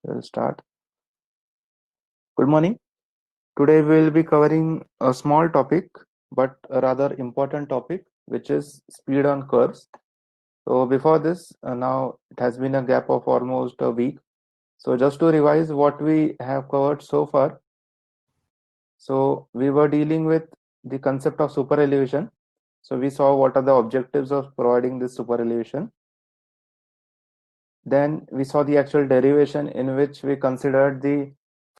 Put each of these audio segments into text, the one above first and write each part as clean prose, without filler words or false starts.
We'll start. Good morning. Today we'll be covering a small topic, but a rather important topic, which is speed on curves. So before this, now it has been a gap of almost a week. So just to revise what we have covered so far. So we were dealing with the concept of superelevation. So we saw what are the objectives of providing this superelevation. Then we saw the actual derivation in which we considered the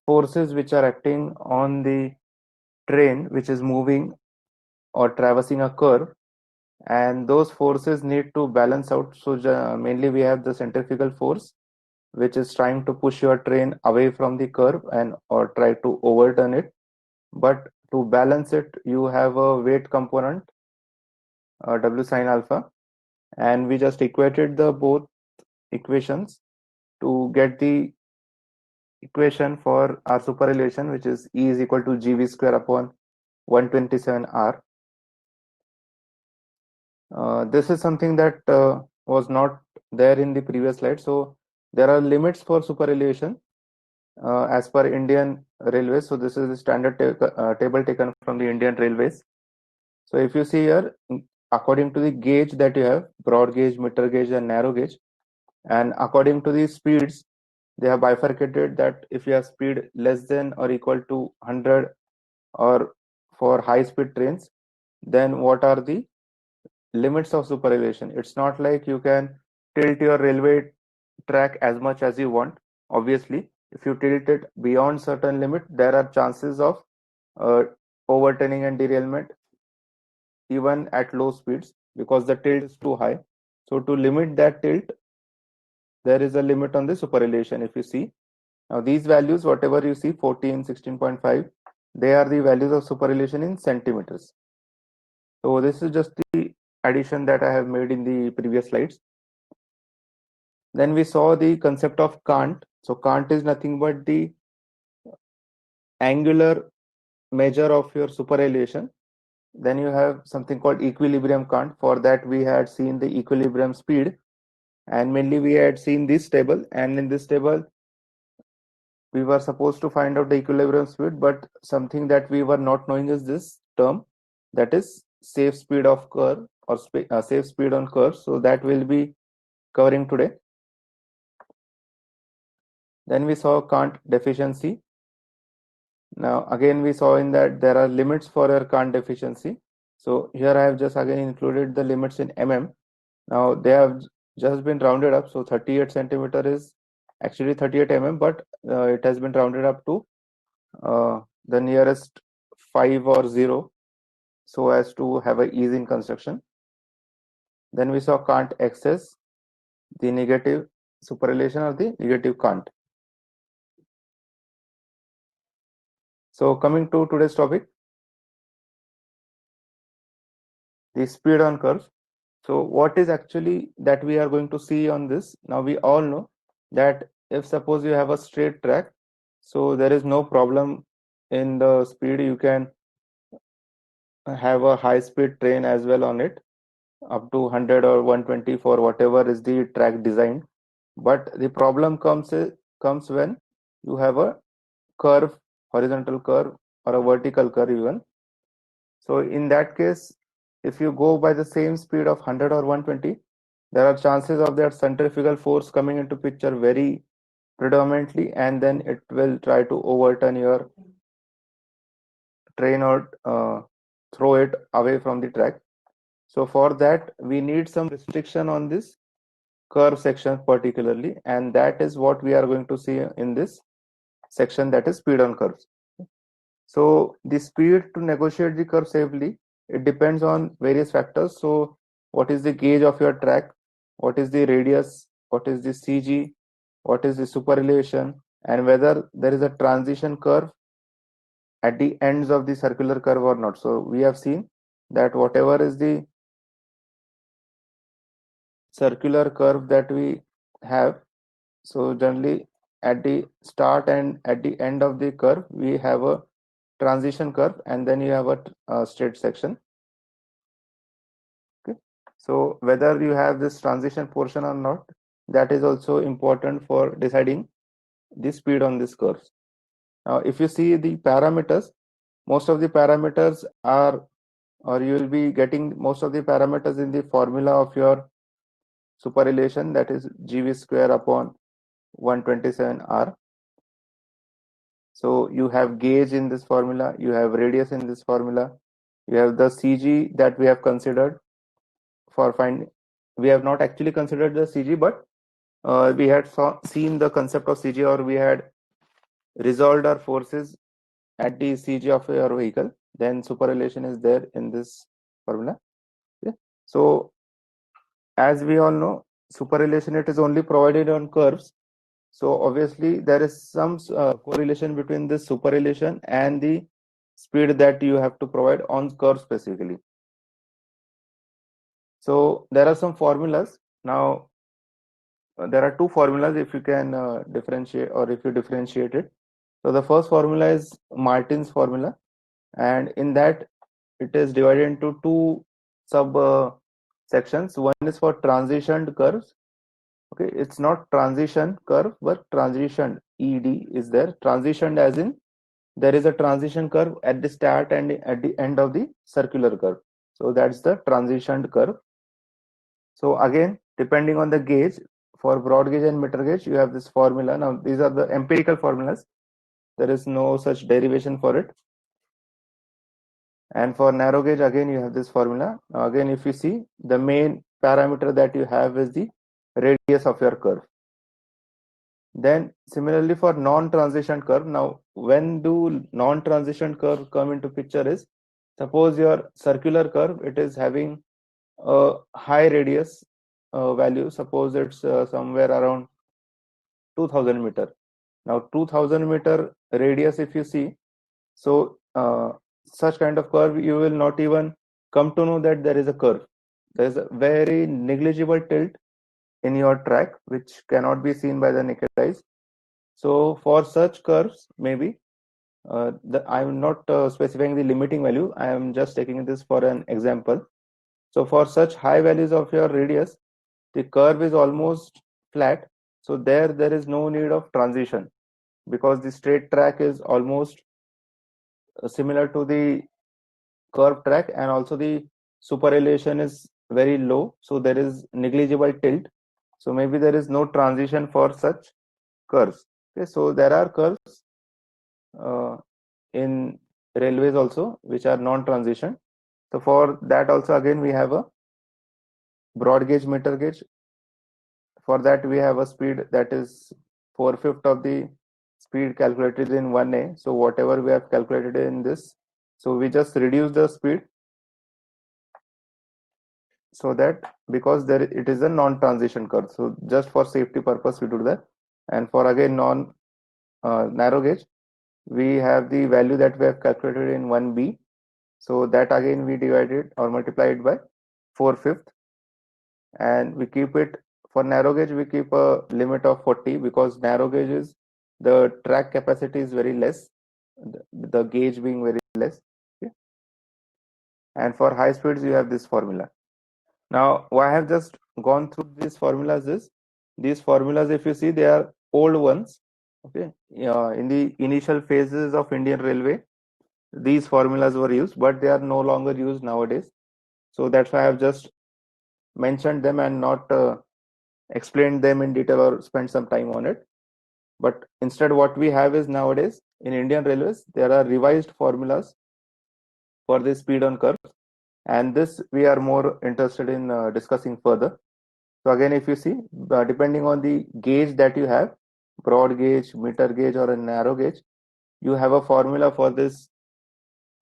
forces which are acting on the train which is moving or traversing a curve, and those forces need to balance out. So mainly we have the centrifugal force which is trying to push your train away from the curve and or try to overturn it, but to balance it you have a weight component, W sine alpha, and we just equated the both equations to get the equation for our superelevation, which is E is equal to gv square upon 127r. This is something that was not there in the previous slide. So there are limits for superelevation as per Indian Railways. So this is the standard table taken from the Indian Railways. So if you see here, according to the gauge that you have, broad gauge, meter gauge, and narrow gauge, and according to the speeds, they have bifurcated that if you have speed less than or equal to 100, or for high speed trains, then what are the limits of superelevation. It's not like you can tilt your railway track as much as you want. Obviously, if you tilt it beyond certain limit, there are chances of uh, overturning and derailment even at low speeds because the tilt is too high. So to limit that tilt, there is a limit on the superelevation. If you see now these values, whatever you see, 14, 16.5, they are the values of superelevation in centimeters. So this is just the addition that I have made in the previous slides. Then we saw the concept of cant. So cant is nothing but the angular measure of your superelevation. Then you have something called equilibrium cant. For that we had seen the equilibrium speed, and mainly we had seen this table, and in this table we were supposed to find out the equilibrium speed, but something that we were not knowing is this term, that is safe speed of curve or safe speed on curve. So that will be covering today. Then we saw cant deficiency. Now again we saw in that there are limits for your cant deficiency. So here I have just again included the limits in mm. Now they have just been rounded up. So 38 centimeter is actually 38 mm, but it has been rounded up to the nearest 5 or 0 so as to have a ease in construction. Then we saw cant excess, the negative superelevation or the negative cant. So coming to today's topic, the speed on curves. So what is actually that we are going to see on this? Now we all know that if suppose you have a straight track, so there is no problem in the speed. You can have a high speed train as well on it, up to 100 or 120 for whatever is the track designed. But the problem comes when you have a curve, horizontal curve, or a vertical curve even. So in that case, if you go by the same speed of 100 or 120, there are chances of that centrifugal force coming into picture very predominantly, and then it will try to overturn your train or throw it away from the track. So for that, we need some restriction on this curve section particularly, and that is what we are going to see in this section, that is speed on curves. So the speed to negotiate the curve safely, it depends on various factors. So what is the gauge of your track, what is the radius, what is the CG, what is the superelevation, and whether there is a transition curve at the ends of the circular curve or not. So we have seen that whatever is the circular curve that we have, so generally at the start and at the end of the curve we have a transition curve, and then you have a straight section. Okay, so whether you have this transition portion or not, that is also important for deciding the speed on this curve. Now, if you see the parameters, most of the parameters are, or you will be getting most of the parameters in the formula of your superelevation, that is GV square upon 127R. So you have gauge in this formula, you have radius in this formula, you have the CG that we have considered for finding. We have not actually considered the CG, but we had seen the concept of CG, or we had resolved our forces at the CG of your vehicle. Then superelevation is there in this formula. Okay. So as we all know, superelevation, it is only provided on curves. So obviously there is some correlation between this superelevation and the speed that you have to provide on curve specifically. So there are some formulas. Now there are two formulas if you can differentiate, or if you differentiate it. So the first formula is Martin's formula, and in that it is divided into two sub sections. One is for transitioned curves. Okay, it's not transition curve, but transitioned. ED is there. Transitioned as in there is a transition curve at the start and at the end of the circular curve. So that's the transitioned curve. So again, depending on the gauge, for broad gauge and meter gauge, you have this formula. Now these are the empirical formulas. There is no such derivation for it. And for narrow gauge, again, you have this formula. Now again, if you see, the main parameter that you have is the radius of your curve. Then similarly for non-transition curve, now when do non-transition curve come into picture is, suppose your circular curve, it is having a high radius value. Suppose it's somewhere around 2000 meter. Now 2000 meter radius, if you see, so such kind of curve, you will not even come to know that there is a curve. There is a very negligible tilt in your track, which cannot be seen by the naked eyes. So for such curves, maybe I'm not specifying the limiting value. I am just taking this for an example. So for such high values of your radius, the curve is almost flat. So there is no need of transition, because the straight track is almost similar to the curved track, and also the superelevation is very low. So there is negligible tilt. So maybe there is no transition for such curves. Okay, so there are curves in railways also which are non-transition. So for that also, again, we have a broad gauge, meter gauge. For that we have a speed that is 4/5 of the speed calculated in 1A. So whatever we have calculated in this, so we just reduce the speed, so that, because there it is a non-transition curve, so just for safety purpose we do that. And for again non narrow gauge, we have the value that we have calculated in 1B. So that again we divided or multiplied by 4/5, and we keep it for narrow gauge, we keep a limit of 40, because narrow gauge is, the track capacity is very less, the gauge being very less. Okay? And for high speeds, you have this formula. Now, why I have just gone through these formulas is, these formulas, if you see, they are old ones. Okay, in the initial phases of Indian Railway, these formulas were used, but they are no longer used nowadays. So that's why I have just mentioned them and not explained them in detail or spent some time on it. But instead, what we have is, nowadays in Indian Railways, there are revised formulas for the speed on curves, and this we are more interested in discussing further. So again, if you see, depending on the gauge that you have, broad gauge, meter gauge, or a narrow gauge, you have a formula for this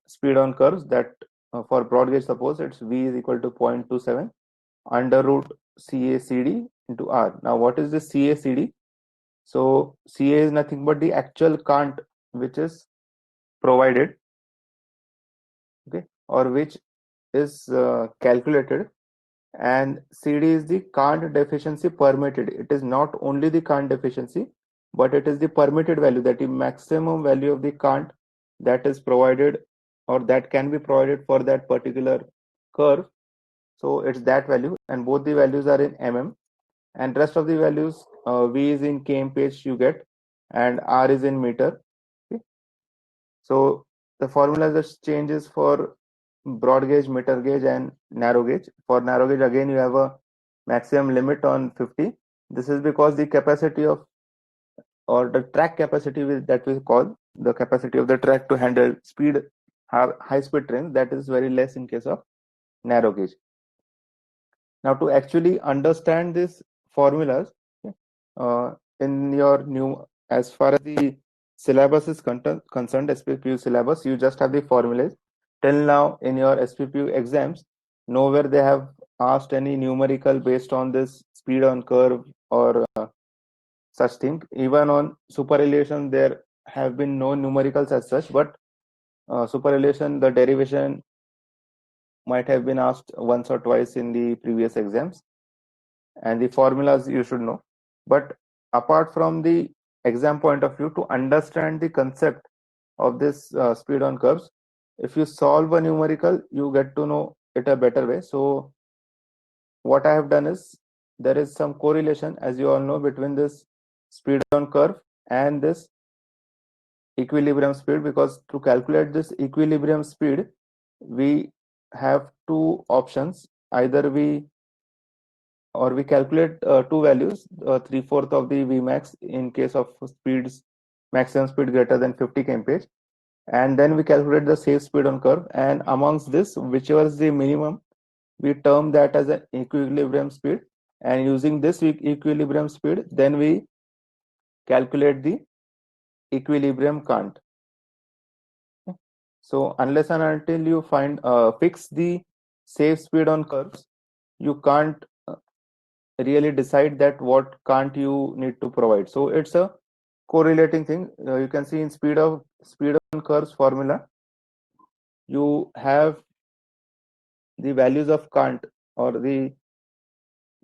speed on curves. That for broad gauge, suppose it's V is equal to 0.27 under root CACD into R. Now, what is the CACD? So CA is nothing but the actual cant which is provided, okay, or which is calculated, and CD is the cant deficiency permitted. It is not only the cant deficiency, but it is the permitted value, that the maximum value of the cant that is provided, or that can be provided for that particular curve. So it's that value, and both the values are in mm, and rest of the values, V is in kmph you get, and R is in meter. Okay. So the formula just changes for broad gauge, meter gauge, and narrow gauge. For narrow gauge, again, you have a maximum limit on 50. This is because the capacity of, or the track capacity that we call the capacity of the track to handle high speed trains, that is very less in case of narrow gauge. Now, to actually understand these formulas, okay, in your new, as far as the syllabus is concerned, SPPU syllabus, you just have the formulas. Till now, in your SPPU exams, nowhere they have asked any numerical based on this speed on curve or such thing. Even on superelevation, there have been no numericals as such, but superelevation, the derivation might have been asked once or twice in the previous exams, and the formulas you should know. But apart from the exam point of view, to understand the concept of this speed on curves, if you solve a numerical, you get to know it a better way. So what I have done is, there is some correlation, as you all know, between this speed on curve and this equilibrium speed, because to calculate this equilibrium speed, we have two options. Either we calculate two values, 3/4 of the Vmax in case of speeds, maximum speed greater than 50 kmph, and then we calculate the safe speed on curve, and amongst this, whichever is the minimum, we term that as an equilibrium speed, and using this equilibrium speed, then we calculate the equilibrium count. So unless and until you fix the safe speed on curves, you can't really decide that what can't you need to provide. So it's a correlating thing. You can see in speed on curves formula, you have the values of Kant or the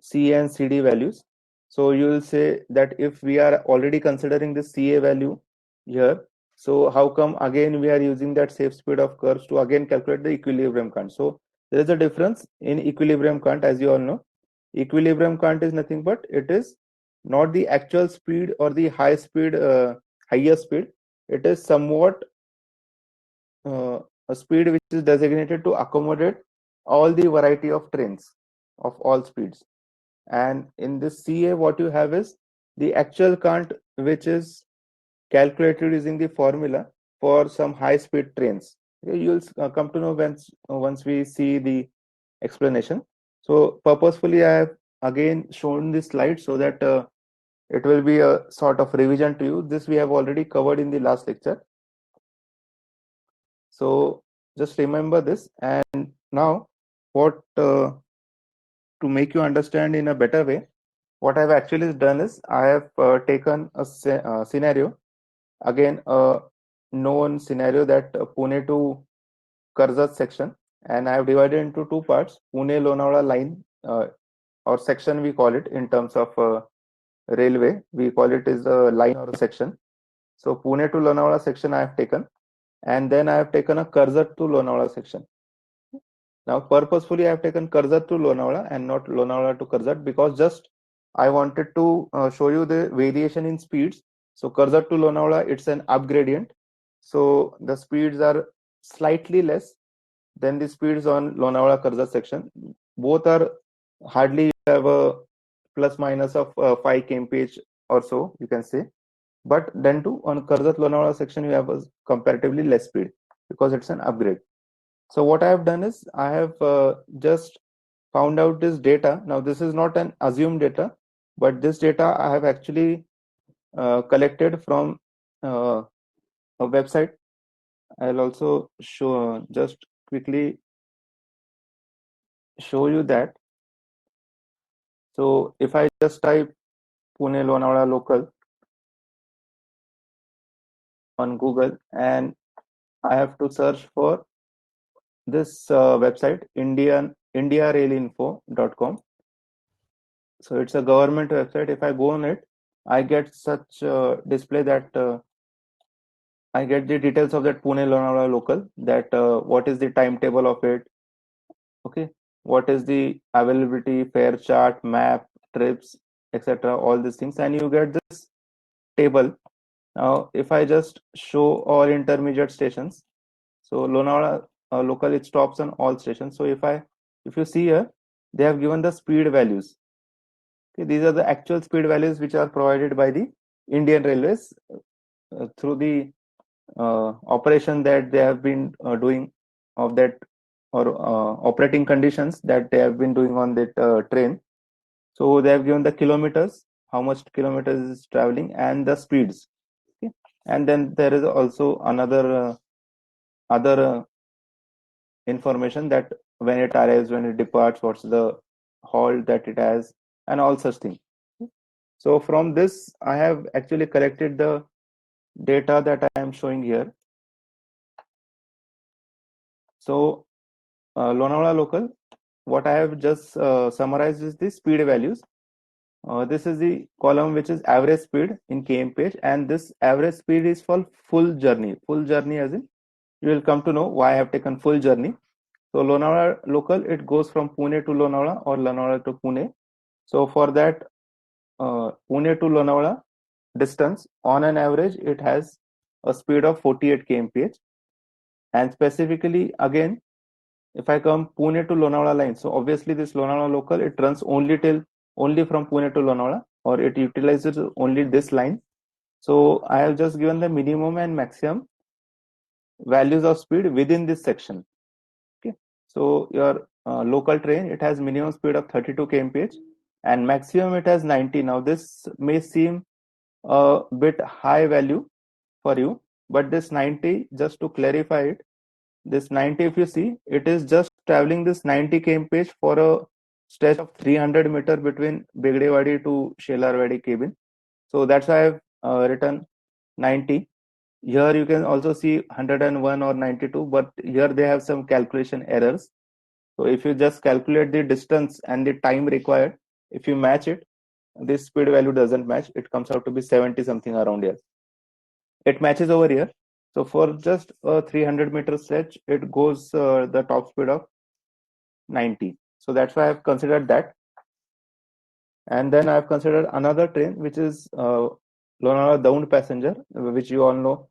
CA and CD values. So you will say that if we are already considering the CA value here, so how come again we are using that safe speed of curves to again calculate the equilibrium count? So there is a difference in equilibrium count, as you all know. Equilibrium count is nothing but it is not the actual speed or the higher speed. It is somewhat a speed which is designated to accommodate all the variety of trains of all speeds. And in this CA, what you have is the actual count, which is calculated using the formula for some high speed trains. Okay, you'll come to know once we see the explanation. So purposefully, I have again shown this slide so that it will be a sort of revision to you. This we have already covered in the last lecture. So just remember this. And now, what to make you understand in a better way, what I've actually done is I have taken a scenario, again a known scenario, that Pune to Karjat section, and I have divided into two parts: Pune Lonavala line, or section we call it in terms of railway. We call it is a line or a section. So Pune to Lonavala section I have taken, and then I have taken a Karjat to Lonavala section. Now, purposefully, I have taken Karjat to Lonavala and not Lonavala to Karjat, because just I wanted to show you the variation in speeds. So Karjat to Lonavala, it's an upgradient. So the speeds are slightly less than the speeds on Lonavala Karjat section. Both are hardly have a plus minus of 5 kmph or so, you can say. But then too, on Karjat Lonavala section, you have a comparatively less speed because it's an upgrade. So what I have done is I have just found out this data. Now this is not an assumed data, but this data I have actually collected from a website. I'll also just quickly show you that. So if I just type Pune Lonavala local on Google, and I have to search for this website, indiarailinfo.com. So it's a government website. If I go on it, I get such display that I get the details of that Pune Lonavala local, that what is the timetable of it, okay, what is the availability, fare chart, map, trips, etc., all these things, and you get this table Now, if I just show all intermediate stations, so Lonavala local, it stops on all stations. So if you see here, they have given the speed values. Okay, these are the actual speed values which are provided by the Indian Railways through the operation that they have been doing of that, or operating conditions that they have been doing on that train. So they have given the kilometers, how much kilometers is traveling, and the speeds. Okay. And then there is also another other information that when it arrives, when it departs, what's the halt that it has, and all such things. So from this, I have actually collected the data that I am showing here. So Lonavala local, what I have just summarized is the speed values. This is the column which is average speed in kmph, and this average speed is for full journey. Full journey, as in, you will come to know why I have taken full journey. So Lonavala local, it goes from Pune to Lonavala or Lonavala to Pune. So for that Pune to Lonavala distance, on an average, it has a speed of 48 kmph. And specifically, again, if I come Pune to Lonavala line, so obviously this Lonavala local, it runs only from Pune to Lonavala, or it utilizes only this line. So I have just given the minimum and maximum values of speed within this section. Okay, so your local train, it has minimum speed of 32 kmph and maximum it has 90. Now this may seem a bit high value for you, but this 90, just to clarify it, this 90, if you see, it is just traveling this 90 kmph for a stretch of 300 meter between Begdewadi to Shelarwadi cabin. So that's why I've written 90. Here you can also see 101 or 92, but here they have some calculation errors. So if you just calculate the distance and the time required, if you match it, this speed value doesn't match. It comes out to be 70 something around here. It matches over here. So for just a 300-meter stretch, it goes the top speed of 90. So that's why I've considered that. And then I've considered another train, which is Lonavala Daund passenger, which you all know,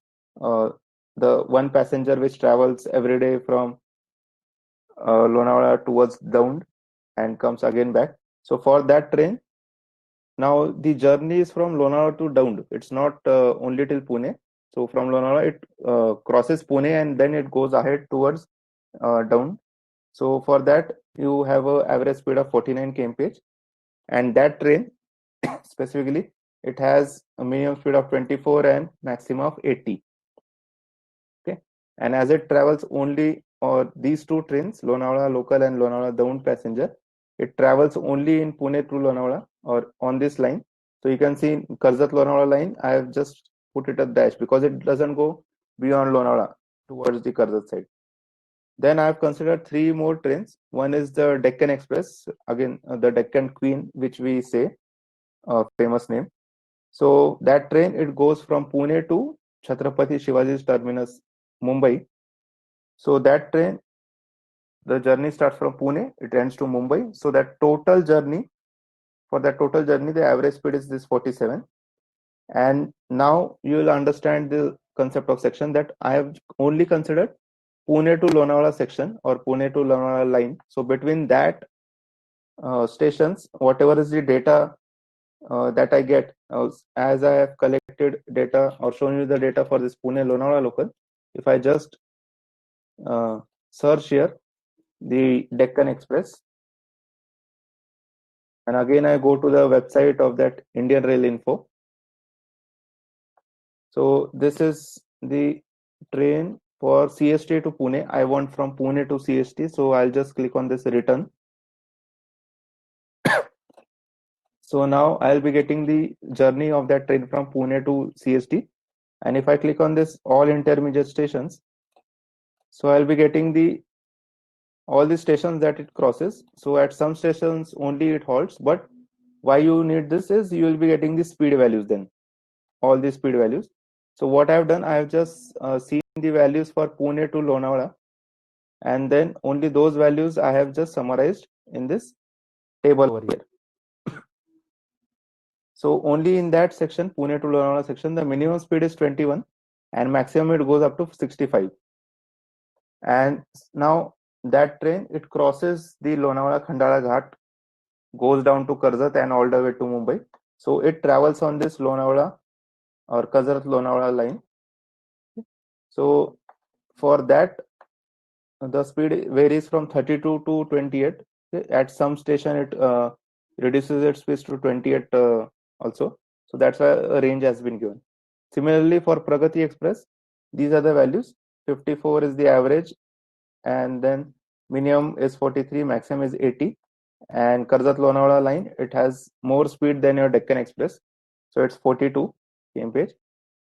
the one passenger which travels every day from Lonavala towards Daund and comes again back. So for that train, now the journey is from Lonavala to Daund. It's not only till Pune. So from Lonavala, it crosses Pune and then it goes ahead towards Daund. So for that, you have an average speed of 49 kmph, and that train specifically, it has a minimum speed of 24 and maximum of 80. Okay, and as it travels only, or these two trains, Lonavala local and Lonavala Daund passenger, it travels only in Pune to Lonavala or on this line. So you can see Karzat Lonavala line, I have just put it a dash because it doesn't go beyond Lonavala towards the Karzat side. Then I have considered three more trains. One is the Deccan Express, again the Deccan Queen, which we say, famous name. So that train, it goes from Pune to Chhatrapati Shivaji's terminus, Mumbai. So that train, the journey starts from Pune, it ends to Mumbai. So that total journey, for that total journey, the average speed is this 47. And now you will understand the concept of section, that I have only considered Pune to Lonavala section or Pune to Lonavala line. So between that stations, whatever is the data that I get, as I have collected data or shown you the data for this Pune Lonavala local, if I just search here the Deccan Express, and again I go to the website of that Indian Rail Info. So this is the train for CST to Pune. I want from Pune to CST, so I'll just click on this return. So now I'll be getting the journey of that train from Pune to CST. And if I click on this all intermediate stations, so I'll be getting the all the stations that it crosses. So at some stations only it halts, but why you need this is you will be getting the speed values then, all the speed values. So what I've done, I have just seen the values for Pune to Lonavala, and then only those values I have just summarized in this table over here. So only in that section, Pune to Lonavala section, the minimum speed is 21 and maximum it goes up to 65. And now that train, it crosses the Lonavala Khandala Ghat, goes down to Karzat and all the way to Mumbai. So it travels on this Lonavala or Karzat Lonavala line. So for that, the speed varies from 32 to 28. Okay. At some station, it reduces its speed to 28 also. So that's why a range has been given. Similarly, for Pragati Express, these are the values. 54 is the average, and then minimum is 43, maximum is 80. And Karzat Lonavala line, it has more speed than your Deccan Express, so it's 42 kmph.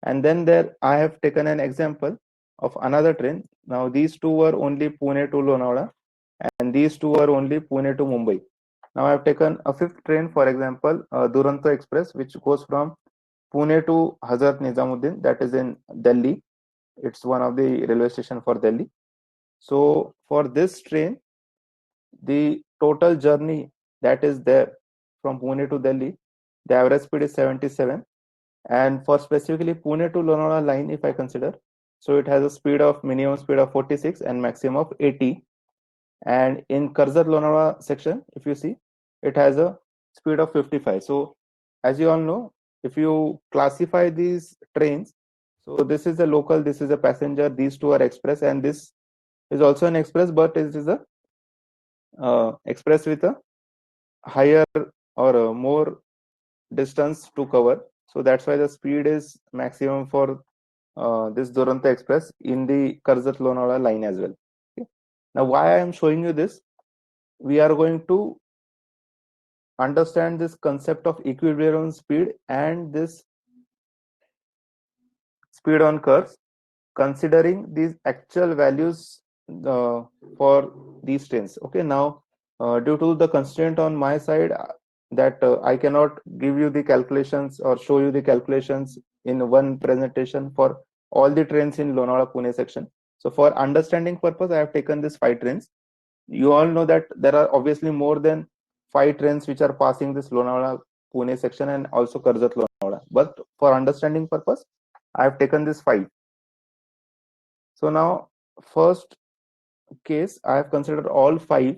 And then there I have taken an example of another train. Now these two were only Pune to Lonavala, and these two are only Pune to Mumbai. Now I have taken a fifth train, for example, Duronto Express, which goes from Pune to Hazrat Nizamuddin, that is in Delhi. It's one of the railway station for Delhi. So for this train, the total journey that is there from Pune to Delhi, the average speed is 77. And for specifically Pune to Lonavala line, if I consider, so it has a speed of minimum speed of 46 and maximum of 80. And in Karzat Lonavala section, if you see, it has a speed of 55. So as you all know, if you classify these trains, so this is a local, this is a passenger, these two are express, and this is also an express, but it is a express with a higher or more distance to cover. So that's why the speed is maximum for this Duronto Express in the Karzat Lonavala line as well. Okay. Now, why I am showing you this, we are going to understand this concept of equilibrium speed and this speed on curves, considering these actual values for these trains. Okay, now due to the constraint on my side that I cannot give you the calculations or show you the calculations in one presentation for all the trains in Lonavala Pune section. So for understanding purpose, I have taken these 5 trains. You all know that there are obviously more than 5 trains which are passing this Lonavala Pune section and also Karzat Lonavala. But for understanding purpose, I have taken this 5. So now, first case, I have considered all 5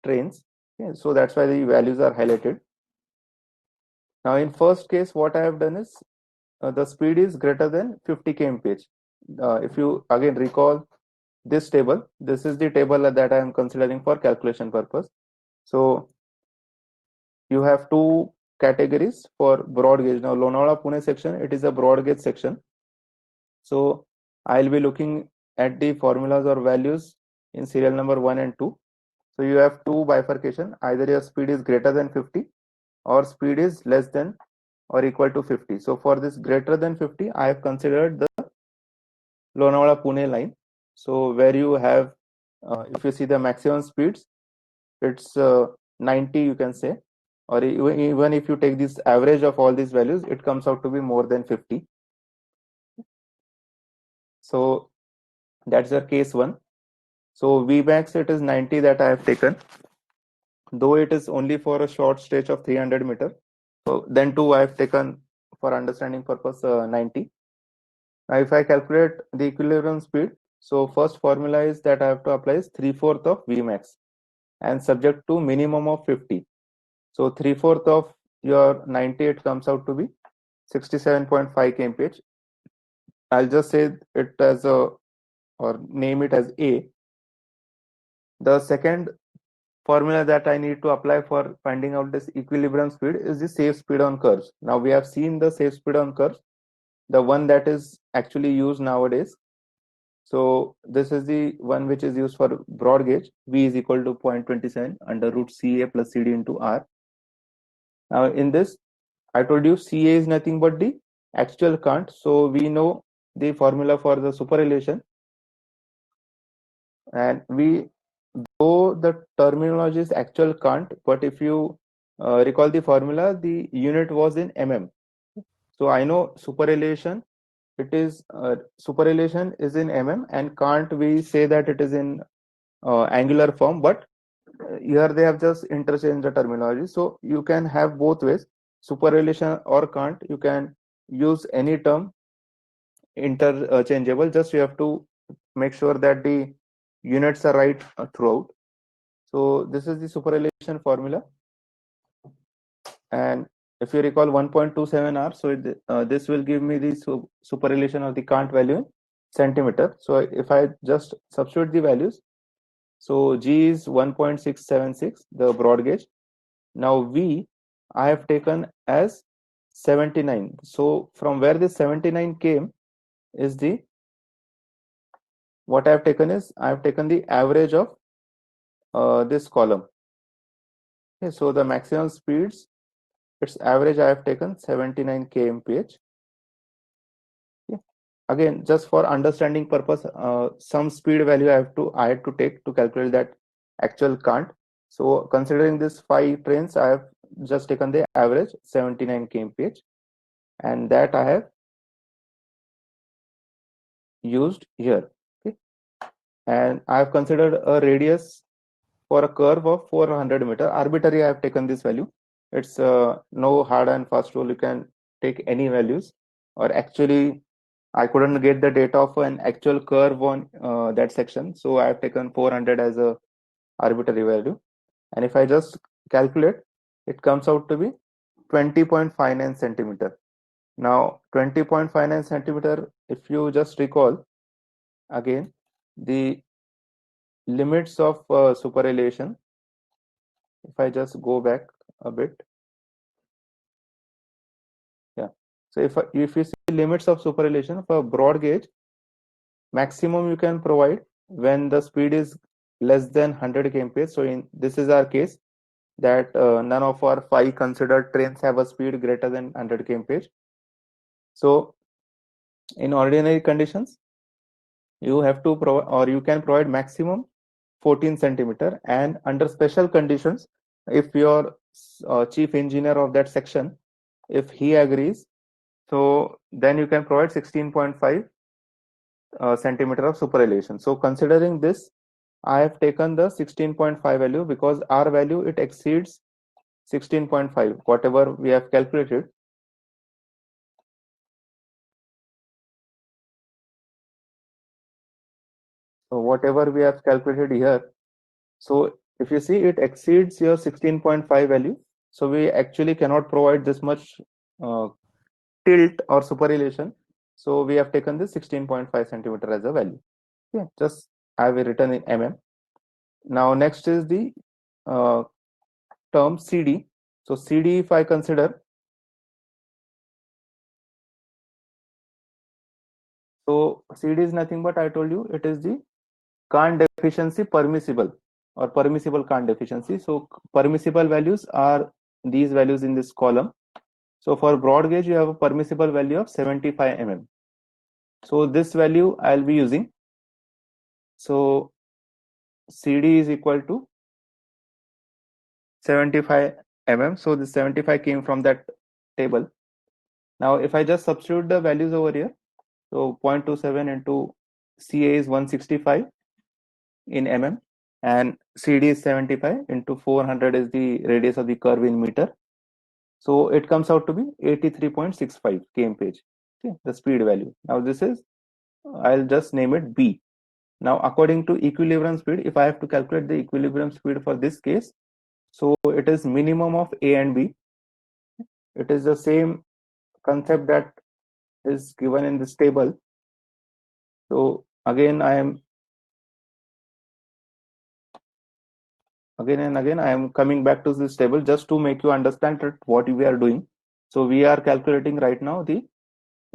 trains. Okay, so that's why the values are highlighted. Now, in first case, what I have done is the speed is greater than 50 kmph. If you again recall this table, this is the table that I am considering for calculation purpose. So you have 2 categories for broad gauge. Now, Lonavala Pune section, it is a broad gauge section. So I'll be looking at the formulas or values in serial number 1 and 2. So you have 2 bifurcation, either your speed is greater than 50 or speed is less than or equal to 50. So for this greater than 50, I have considered the Lonavala Pune line. So where you have, if you see the maximum speeds, it's 90, you can say, or even if you take this average of all these values, it comes out to be more than 50. So that's your case 1. So Vmax, it is 90 that I have taken, though it is only for a short stretch of 300 meter. So then too I have taken for understanding purpose 90. Now if I calculate the equilibrium speed, so first formula is that I have to apply is 3/4 of Vmax and subject to minimum of 50. So 3/4 of your 90, it comes out to be 67.5 kmph. I'll just say it as a, or name it as A. The second formula that I need to apply for finding out this equilibrium speed is the safe speed on curves. Now we have seen the safe speed on curves, the one that is actually used nowadays. So this is the one which is used for broad gauge. V is equal to 0.27 under root CA plus CD into R. Now in this, I told you CA is nothing but the actual current. So we know the formula for the superelevation, and we, though the terminology is actual current, but if you recall the formula, the unit was in mm. So I know superelevation, it is superelevation is in mm, and can't we say that it is in angular form, but here they have just interchanged the terminology. So you can have both ways. superrelation or can't, you can use any term interchangeable. Just you have to make sure that the units are right throughout. So this is the superrelation formula. And if you recall 1.27 R, so this will give me the superrelation of the Kant value in centimeter. So if I just substitute the values, so G is 1.676, the broad gauge. Now V, I have taken as 79. So from where this 79 came is what I have taken is, I have taken the average of this column. Okay, so the maximum speeds, its average I have taken 79 kmph. Okay. Again, just for understanding purpose, some speed value I had to take to calculate that actual Kant. So considering this 5 trains, I have just taken the average 79 kmph, and that I have used here. Okay. And I have considered a radius for a curve of 400 meter. Arbitrary, I have taken this value. It's no hard and fast rule. You can take any values. Or actually, I couldn't get the data of an actual curve on that section, so I have taken 400 as a arbitrary value. And if I just calculate, it comes out to be 20.59 centimeter. Now 20.59 centimeter, if you just recall again the limits of superelevation, if I just go back a bit, yeah. So if you see limits of superelevation for broad gauge, maximum you can provide when the speed is less than 100 kmph. So in this is our case that none of our 5 considered trains have a speed greater than 100 kmph. So in ordinary conditions, you have to provide, or you can provide maximum 14 centimeter, and under special conditions, if your chief engineer of that section, if he agrees, so then you can provide 16.5 centimeter of superelevation. So considering this, I have taken the 16.5 value because R value, it exceeds 16.5, whatever we have calculated. So whatever we have calculated here, so if you see, it exceeds your 16.5 value. So we actually cannot provide this much uh, tilt or superelevation. So we have taken this 16.5 centimeter as a value. Okay, just I have written in mm. Now next is the uh, term CD. So CD, if I consider, so CD is nothing but, I told you, it is the Kant deficiency permissible, or permissible Kant deficiency. So permissible values are these values in this column. So for broad gauge, you have a permissible value of 75 mm. So this value I'll be using. So CD is equal to 75 mm. So this 75 came from that table. Now if I just substitute the values over here, so 0.27 into CA is 165 in mm, and CD is 75 into 400 is the radius of the curve in meter. So it comes out to be 83.65 kmph. Okay, the speed value. Now this is, I'll just name it B. Now according to equilibrium speed, if I have to calculate the equilibrium speed for this case, so it is minimum of A and B. It is the same concept that is given in this table. So again I am coming back to this table just to make you understand what we are doing. So we are calculating right now the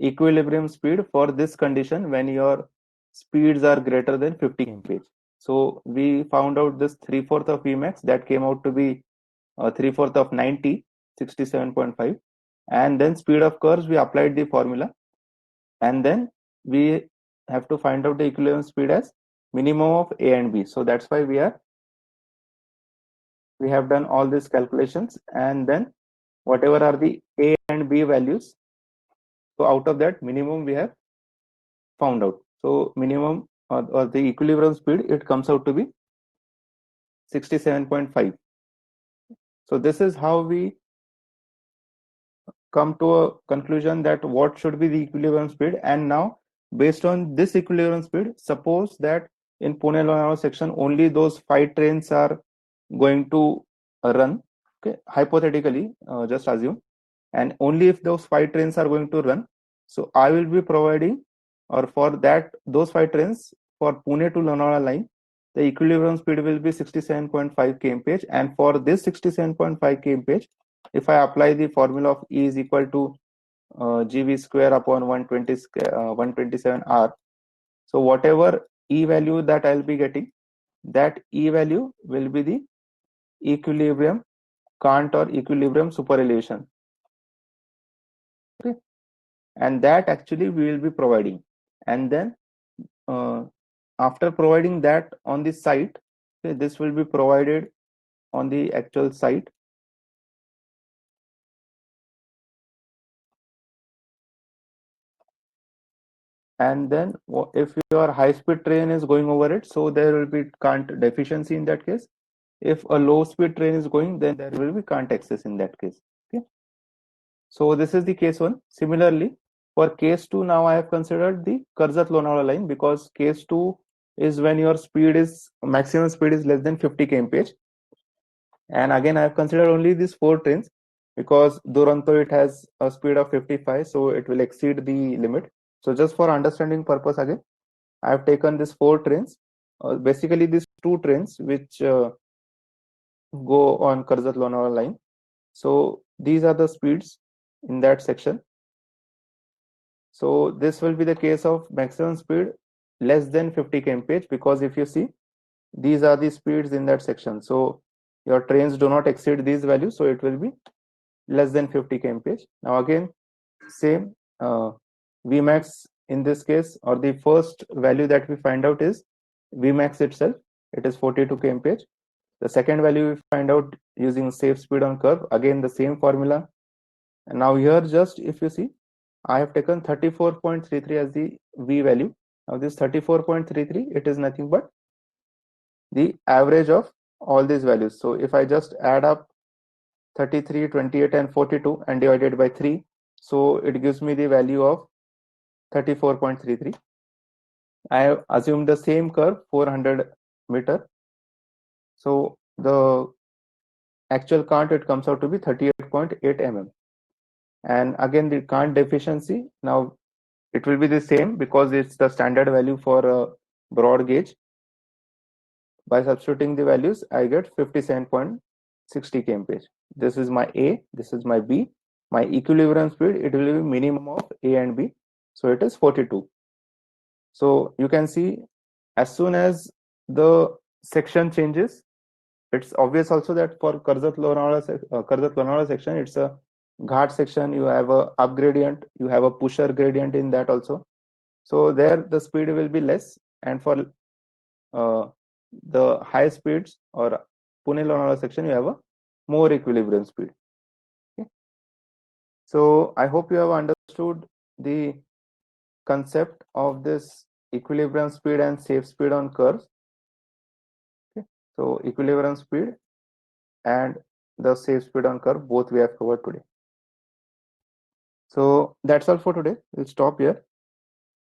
equilibrium speed for this condition when your speeds are greater than 50 kmph. So we found out this 3/4 of Vmax, that came out to be 3/4 of 90, 67.5. And then speed of curves, we applied the formula, and then we have to find out the equilibrium speed as minimum of A and B. So that's why we have done all these calculations, and then whatever are the A and B values, so out of that minimum we have found out. So minimum or the equilibrium speed, it comes out to be 67.5. So this is how we come to a conclusion that what should be the equilibrium speed. And now, based on this equilibrium speed, suppose that in Pune-Lonavala section, only those 5 trains are going to run. Okay, hypothetically, just assume, and only if those 5 trains are going to run, so I will be providing, or for that those 5 trains for Pune to Lonavala line, the equilibrium speed will be 67.5 kmph, and for this 67.5 kmph, if I apply the formula of E is equal to GV square upon 127 R, so whatever E value that I'll be getting, that E value will be the equilibrium cant or equilibrium superelevation. Okay, and that actually we will be providing, and then after providing that on the site, okay, this will be provided on the actual site. And then if your high speed train is going over it, so there will be cant deficiency in that case. If a low speed train is going, then there will be cant excess in that case. Okay, so this is the case 1. Similarly, for case 2, now I have considered the Karjat-Lonavala line, because case 2 is when your maximum speed is less than 50 kmph. And again, I have considered only these 4 trains, because Duronto, it has a speed of 55, so it will exceed the limit. So just for understanding purpose, again, I have taken these 4 trains, basically these 2 trains which go on Karjat-Lonavala line. So these are the speeds in that section. So this will be the case of maximum speed less than 50 kmph, because if you see, these are the speeds in that section. So your trains do not exceed these values, so it will be less than 50 kmph. Now again, same, Vmax in this case, or the first value that we find out is Vmax itself. It is 42 kmph. The second value we find out using safe speed on curve. Again, the same formula. And now here, just if you see, I have taken 34.33 as the V value. Now this 34.33, it is nothing but the average of all these values. So if I just add up 33, 28 and 42 and divided by 3, so it gives me the value of 34.33. I have assumed the same curve, 400 meter. So the actual cant, it comes out to be 38.8 mm. And again, the cant deficiency, now it will be the same, because it's the standard value for a broad gauge. By substituting the values, I get 57.60 kmph. This is my A, this is my B. My equilibrium speed, it will be minimum of A and B. So it is 42. So you can see, as soon as the section changes, it's obvious also that for Karjat-Lonavala section, it's a ghat section. You have a up gradient, you have a pusher gradient in that also. So there the speed will be less, and for the high speeds or Pune-Lonavala section, you have a more equilibrium speed. Okay. So I hope you have understood the concept of this equilibrium speed and safe speed on curves. Okay. So equilibrium speed and the safe speed on curve, both we have covered today. So that's all for today. We'll stop here.